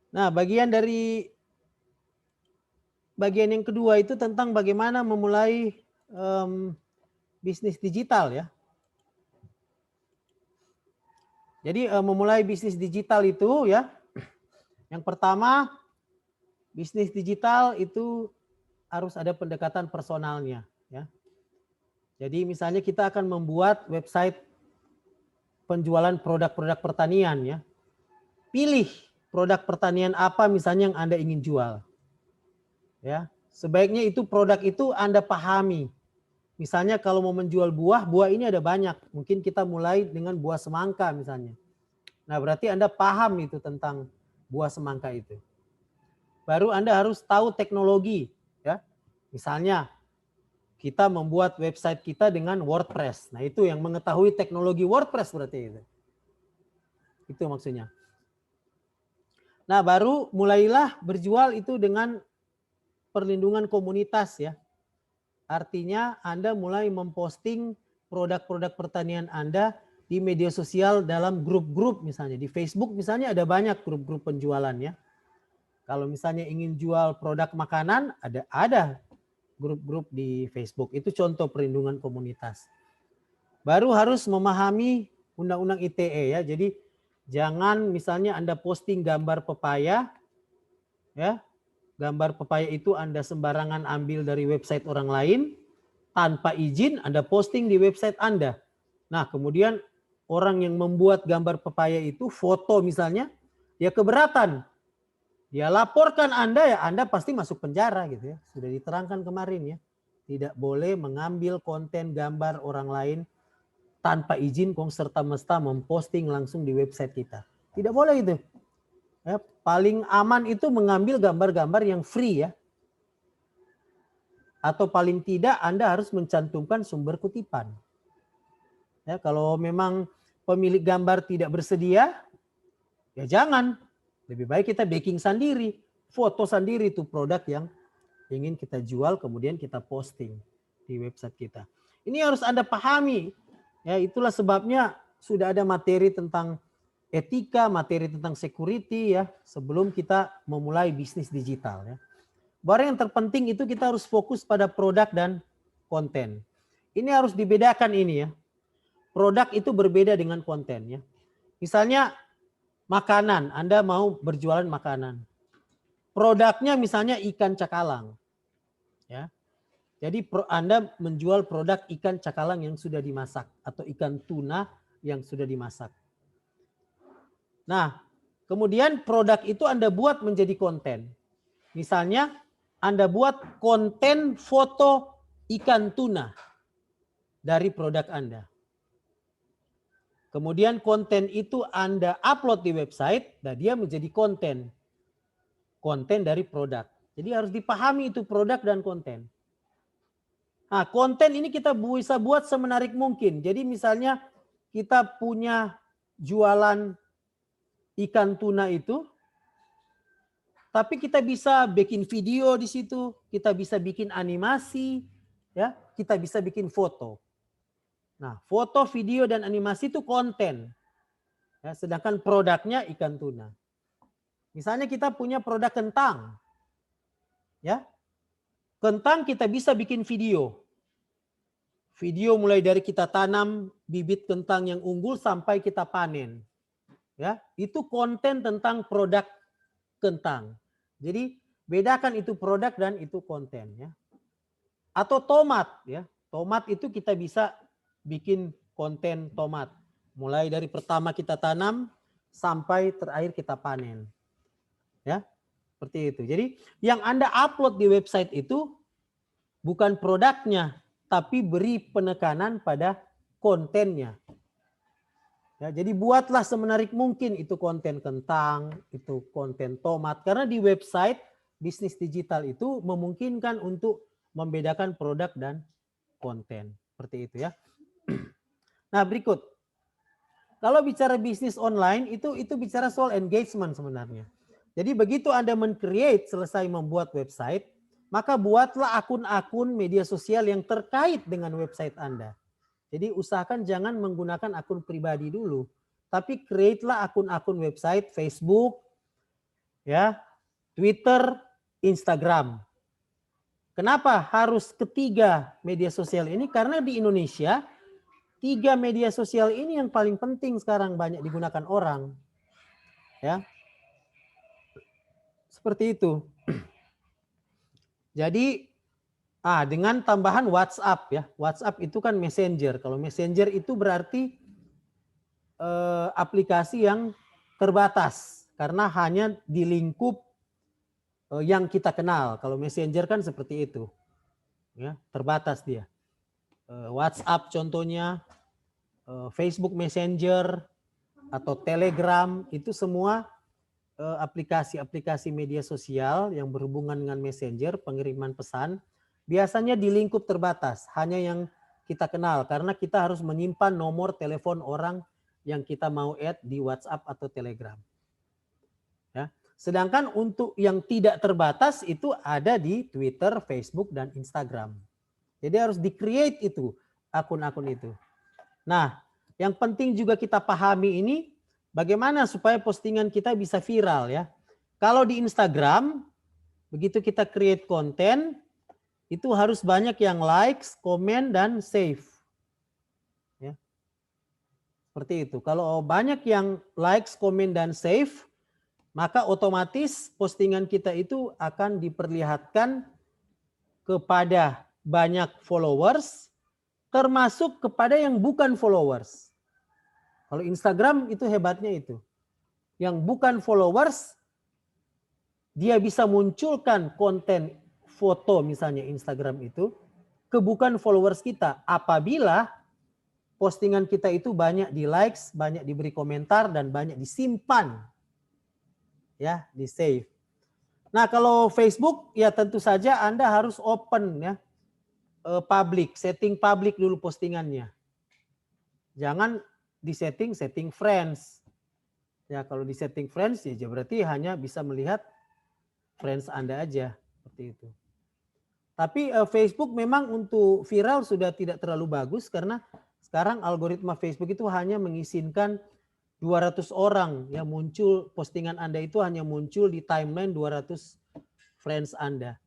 Nah, bagian yang kedua itu tentang bagaimana memulai bisnis digital ya. Jadi memulai bisnis digital itu ya, yang pertama bisnis digital itu harus ada pendekatan personalnya ya. Jadi misalnya kita akan membuat website penjualan produk-produk pertanian ya. Pilih produk pertanian apa misalnya yang Anda ingin jual. Ya, sebaiknya itu produk itu Anda pahami. Misalnya kalau mau menjual buah, buah ini ada banyak. Mungkin kita mulai dengan buah semangka misalnya. Nah, berarti Anda paham itu tentang buah semangka itu. Baru Anda harus tahu teknologi, ya. Misalnya kita membuat website kita dengan WordPress. Nah, itu yang mengetahui teknologi WordPress berarti itu. Itu maksudnya. Nah, baru mulailah berjual itu dengan perlindungan komunitas ya. Artinya Anda mulai memposting produk-produk pertanian Anda di media sosial dalam grup-grup misalnya. Di Facebook misalnya ada banyak grup-grup penjualan ya. Kalau misalnya ingin jual produk makanan, ada grup-grup di Facebook. Itu contoh perlindungan komunitas. Baru harus memahami Undang-Undang ITE ya. Jadi jangan misalnya Anda posting gambar pepaya ya. Gambar pepaya itu Anda sembarangan ambil dari website orang lain, tanpa izin Anda posting di website Anda. Nah, kemudian orang yang membuat gambar pepaya itu foto misalnya, dia keberatan. Dia laporkan Anda ya, Anda pasti masuk penjara gitu ya. Sudah diterangkan kemarin ya. Tidak boleh mengambil konten gambar orang lain tanpa izin serta merta memposting langsung di website kita. Tidak boleh itu. Ya, paling aman itu mengambil gambar-gambar yang free ya. Atau paling tidak Anda harus mencantumkan sumber kutipan. Ya, kalau memang pemilik gambar tidak bersedia, ya jangan. Lebih baik kita backing sendiri, foto sendiri itu produk yang ingin kita jual, kemudian kita posting di website kita. Ini harus Anda pahami. Ya, itulah sebabnya sudah ada materi tentang etika, materi tentang security ya, sebelum kita memulai bisnis digital ya. Baru yang terpenting itu kita harus fokus pada produk dan konten. Ini harus dibedakan ini ya. Produk itu berbeda dengan konten ya. Misalnya makanan, Anda mau berjualan makanan. Produknya misalnya ikan cakalang. Ya. Jadi Anda menjual produk ikan cakalang yang sudah dimasak atau ikan tuna yang sudah dimasak. Nah, kemudian produk itu Anda buat menjadi konten. Misalnya Anda buat konten foto ikan tuna dari produk Anda. Kemudian konten itu Anda upload di website, dan dia menjadi konten. Konten dari produk. Jadi harus dipahami itu produk dan konten. Nah, konten ini kita bisa buat semenarik mungkin. Jadi misalnya kita punya jualan ikan tuna itu, tapi kita bisa bikin video di situ, kita bisa bikin animasi, ya, kita bisa bikin foto. Nah, foto, video, dan animasi itu konten. Ya, sedangkan produknya ikan tuna. Misalnya kita punya produk kentang. Ya. Kentang kita bisa bikin video. Video mulai dari kita tanam bibit kentang yang unggul sampai kita panen. Ya, itu konten tentang produk kentang. Jadi bedakan itu produk dan itu konten ya. Atau tomat ya. Tomat itu kita bisa bikin konten tomat. Mulai dari pertama kita tanam sampai terakhir kita panen. Ya. Seperti itu. Jadi yang Anda upload di website itu bukan produknya, tapi beri penekanan pada kontennya. Ya, jadi buatlah semenarik mungkin itu konten kentang, itu konten tomat. Karena di website bisnis digital itu memungkinkan untuk membedakan produk dan konten. Seperti itu ya. Nah, berikut. Kalau bicara bisnis online itu bicara soal engagement sebenarnya. Jadi begitu Anda men-create selesai membuat website, maka buatlah akun-akun media sosial yang terkait dengan website Anda. Jadi usahakan jangan menggunakan akun pribadi dulu, tapi create-lah akun-akun website, Facebook, ya, Twitter, Instagram. Kenapa harus ketiga media sosial ini? Karena di Indonesia 3 media sosial ini yang paling penting sekarang banyak digunakan orang. Ya. Seperti itu. Jadi dengan tambahan WhatsApp ya. WhatsApp itu kan messenger. Kalau messenger itu berarti aplikasi yang terbatas karena hanya di lingkup yang kita kenal. Kalau messenger kan seperti itu. Ya, terbatas dia. WhatsApp contohnya, Facebook Messenger atau Telegram itu semua aplikasi-aplikasi media sosial yang berhubungan dengan messenger, pengiriman pesan, biasanya di lingkup terbatas, hanya yang kita kenal karena kita harus menyimpan nomor telepon orang yang kita mau add di WhatsApp atau Telegram. Ya. Sedangkan untuk yang tidak terbatas itu ada di Twitter, Facebook, dan Instagram. Jadi harus di-create itu, akun-akun itu. Nah, yang penting juga kita pahami ini, bagaimana supaya postingan kita bisa viral ya. Kalau di Instagram, begitu kita create konten, itu harus banyak yang likes, komen, dan save. Ya. Seperti itu. Kalau banyak yang likes, komen, dan save, maka otomatis postingan kita itu akan diperlihatkan kepada banyak followers, termasuk kepada yang bukan followers. Kalau Instagram itu hebatnya itu. Yang bukan followers, dia bisa munculkan konten foto misalnya Instagram itu ke bukan followers kita. Apabila postingan kita itu banyak di likes, banyak diberi komentar, dan banyak disimpan. Ya, di save. Nah kalau Facebook ya tentu saja Anda harus open ya. Public, setting public dulu postingannya. Jangan setting friends. Ya kalau di setting friends ya berarti hanya bisa melihat friends Anda aja seperti itu. Tapi Facebook memang untuk viral sudah tidak terlalu bagus karena sekarang algoritma Facebook itu hanya mengizinkan 200 orang yang muncul, postingan Anda itu hanya muncul di timeline 200 friends Anda.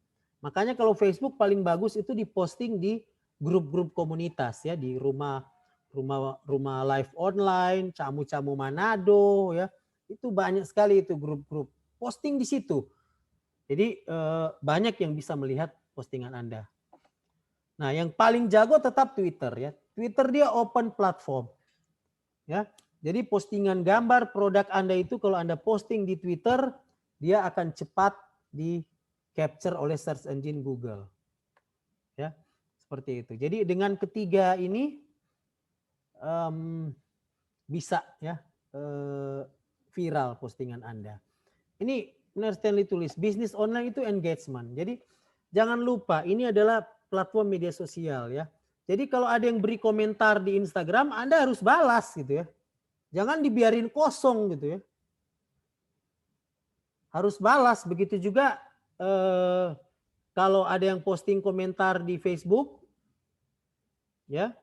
Makanya kalau Facebook paling bagus itu diposting di grup-grup komunitas ya, di rumah live online, camu-camu Manado ya. Itu banyak sekali itu grup-grup. Posting di situ. Jadi banyak yang bisa melihat postingan Anda. Nah, yang paling jago tetap Twitter ya. Twitter dia open platform. Ya. Jadi postingan gambar produk Anda itu kalau Anda posting di Twitter, dia akan cepat di capture oleh search engine Google. Ya, seperti itu. Jadi dengan ketiga ini bisa ya viral postingan Anda. Ini benar Stanley tulis, bisnis online itu engagement. Jadi jangan lupa ini adalah platform media sosial ya. Jadi kalau ada yang beri komentar di Instagram, Anda harus balas gitu ya. Jangan dibiarin kosong gitu ya. Harus balas. Begitu juga kalau ada yang posting komentar di Facebook, ya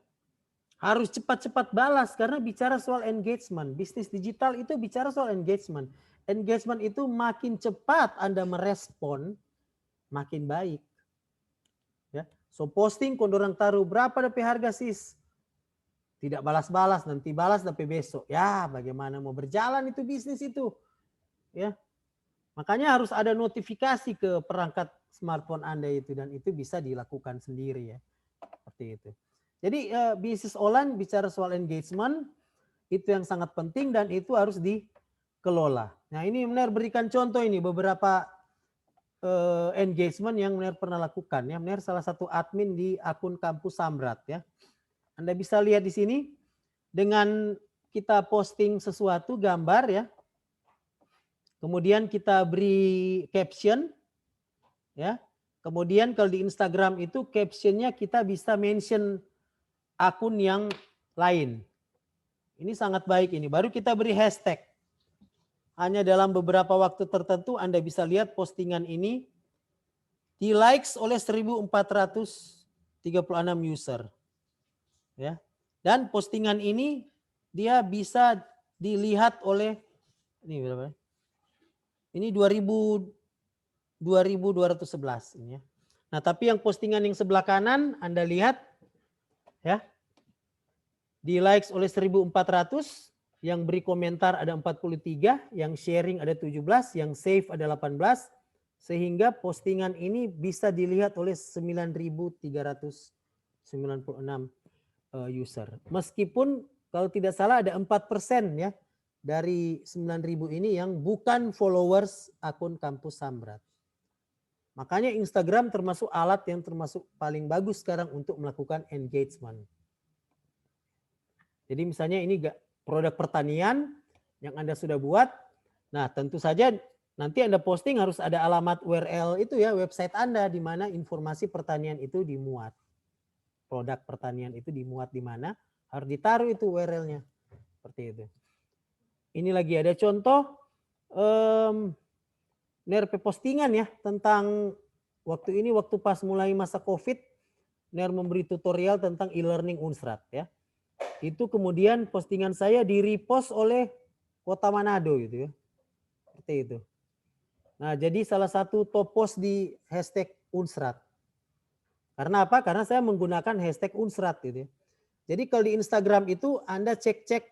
harus cepat-cepat balas karena bicara soal engagement. Bisnis digital itu bicara soal engagement. Engagement itu makin cepat Anda merespon, makin baik. Ya, so posting kondorang taruh berapa DP harga sis? Tidak balas-balas, nanti balas tapi besok. Ya, bagaimana mau berjalan itu bisnis itu? Ya. Makanya harus ada notifikasi ke perangkat smartphone Anda itu dan itu bisa dilakukan sendiri ya. Seperti itu. Jadi bisnis online bicara soal engagement itu yang sangat penting dan itu harus dikelola. Nah, ini benar berikan contoh ini beberapa engagement yang benar pernah lakukan ya. Benar salah satu admin di akun Kampus Samrat ya. Anda bisa lihat di sini dengan kita posting sesuatu gambar ya. Kemudian kita beri caption ya. Kemudian kalau di Instagram itu captionnya kita bisa mention akun yang lain. Ini sangat baik ini. Baru kita beri hashtag. Hanya dalam beberapa waktu tertentu Anda bisa lihat postingan ini di likes oleh 1436 user. Ya. Dan postingan ini dia bisa dilihat oleh ini berapa? Ini 2211 ini ya. Nah, tapi yang postingan yang sebelah kanan Anda lihat ya. Di likes oleh 1400, yang beri komentar ada 43, yang sharing ada 17, yang save ada 18, sehingga postingan ini bisa dilihat oleh 9.396 user. Meskipun kalau tidak salah ada 4% ya dari 9.000 ini yang bukan followers akun Kampus Samrat. Makanya Instagram termasuk alat yang termasuk paling bagus sekarang untuk melakukan engagement. Jadi misalnya ini produk pertanian yang Anda sudah buat. Nah, tentu saja nanti Anda posting harus ada alamat URL itu ya, website Anda di mana informasi pertanian itu dimuat. Produk pertanian itu dimuat di mana, harus ditaruh itu URL-nya. Seperti itu. Ini lagi ada contoh NER postingan ya tentang waktu pas mulai masa COVID, NER memberi tutorial tentang e-learning Unsrat ya. Itu kemudian postingan saya di-repost oleh Kota Manado gitu ya. Seperti itu. Nah, jadi salah satu top post di hashtag Unsrat. Karena apa? Karena saya menggunakan hashtag Unsrat gitu ya. Jadi kalau di Instagram itu Anda cek-cek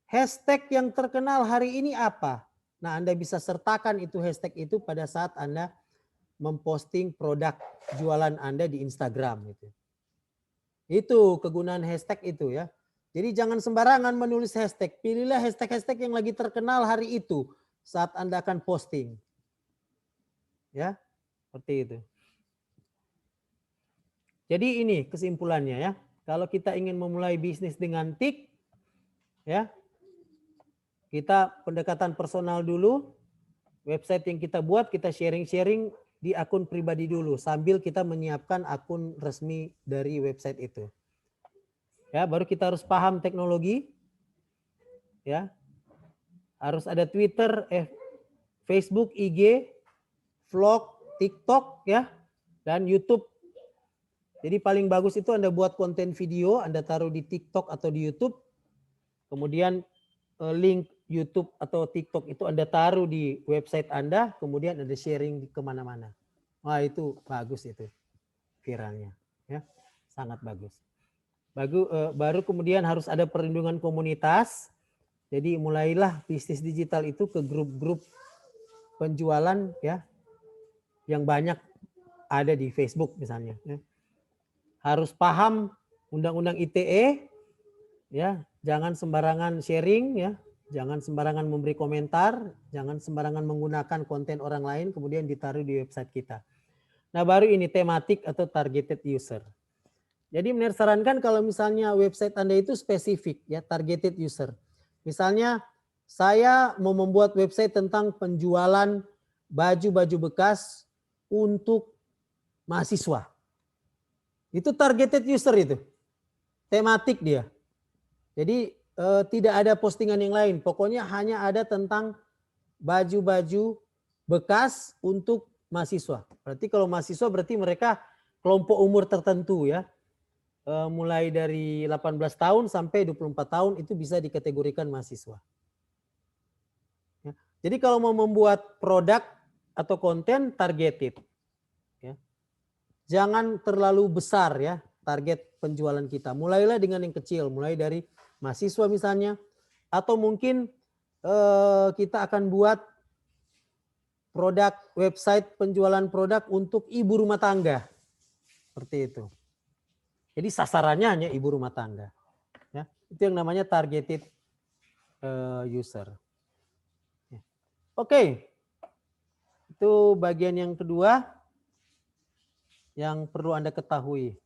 hashtag yang terkenal hari ini apa. Nah, Anda bisa sertakan itu hashtag itu pada saat Anda memposting produk jualan Anda di Instagram gitu. Itu kegunaan hashtag itu ya. Jadi jangan sembarangan menulis hashtag. Pilihlah hashtag-hashtag yang lagi terkenal hari itu saat Anda akan posting. Ya, seperti itu. Jadi ini kesimpulannya ya. Kalau kita ingin memulai bisnis dengan TIK, ya, kita pendekatan personal dulu. Website yang kita buat kita sharing-sharing di akun pribadi dulu sambil kita menyiapkan akun resmi dari website itu. Ya, baru kita harus paham teknologi. Ya. Harus ada Twitter, Facebook, IG, vlog, TikTok ya, dan YouTube. Jadi paling bagus itu Anda buat konten video, Anda taruh di TikTok atau di YouTube. Kemudian link YouTube atau TikTok itu Anda taruh di website Anda, kemudian Anda sharing kemana-mana. Wah, itu bagus itu viralnya, ya, sangat bagus. Baru kemudian harus ada perlindungan komunitas. Jadi mulailah bisnis digital itu ke grup-grup penjualan ya, yang banyak ada di Facebook misalnya. Ya. Harus paham undang-undang ITE, ya, jangan sembarangan sharing ya. Jangan sembarangan memberi komentar, jangan sembarangan menggunakan konten orang lain kemudian ditaruh di website kita. Nah, baru ini tematik atau targeted user. Jadi Mener sarankan kalau misalnya website Anda itu spesifik ya, targeted user. Misalnya saya mau membuat website tentang penjualan baju-baju bekas untuk mahasiswa. Itu targeted user itu. Tematik dia. Jadi tidak ada postingan yang lain. Pokoknya hanya ada tentang baju-baju bekas untuk mahasiswa. Berarti kalau mahasiswa berarti mereka kelompok umur tertentu ya. Mulai dari 18 tahun sampai 24 tahun itu bisa dikategorikan mahasiswa. Ya. Jadi kalau mau membuat produk atau konten targeted. Ya. Jangan terlalu besar ya target penjualan kita. Mulailah dengan yang kecil, mulai dari mahasiswa misalnya, atau mungkin kita akan buat produk website penjualan produk untuk ibu rumah tangga, seperti itu. Jadi sasarannya hanya ibu rumah tangga, ya. Itu yang namanya targeted user. Ya. Oke, itu bagian yang kedua yang perlu Anda ketahui.